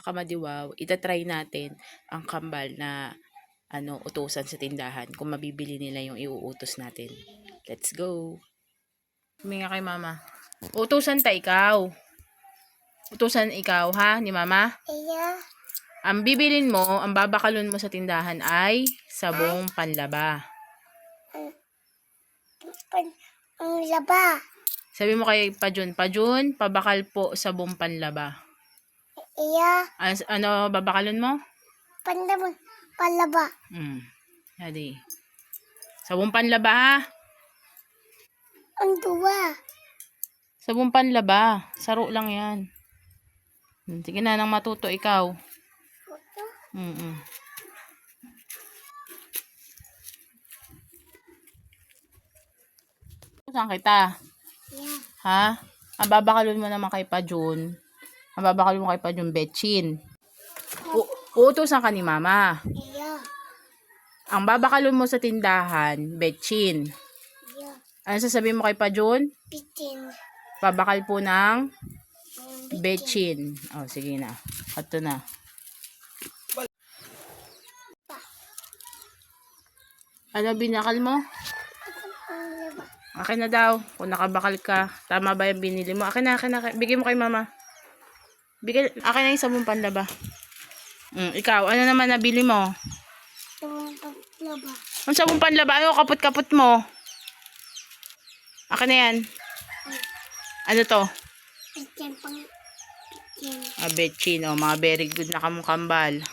mga kamadiwaw, itatry natin ang kambal na utusan sa tindahan kung mabibili nila yung iuutos natin. Let's go! Huminga kay mama. Utusan ta ikaw. Utusan ikaw ha, ni mama? Iya. Ang bibilin mo, ang babakalon mo sa tindahan ay sabong panlaba. Ang laba. Sabi mo kay Pajun, Pajun, pabakal po sabong panlaba. Iya. Ano babakalon mo? Pandamon. Palaba. Hadi. Sabong panlaba ha? Ang duwa. Sabong panlaba. Saro lang yan. Sige na, nang matuto ikaw. Saan kita? Iya. Ha? Ang babakalon mo naman kay Pajun. Ang babakalon mo kay Pajun, betchin. Uutusan ka ni mama. Iya. Ang babakalon mo sa tindahan, betchin. Iya. Ano sasabihin mo kay Pajun? Pitin. Babakal po ng betchin. Oh, sige na. Ito na. Ano binakal mo? Ang laba. Akin na daw. Kung nakabakal ka. Tama ba yung binili mo? Akin na. Bigay mo kay mama. Akin na yung sabong panlaba. Ikaw, ano naman nabili mo? Ang laba. Ang sabong panlaba, ano kapot-kapot mo? Akin na yan. Ano to? Pitin pang pitin. Betchin. Mga very good na kamong kambal.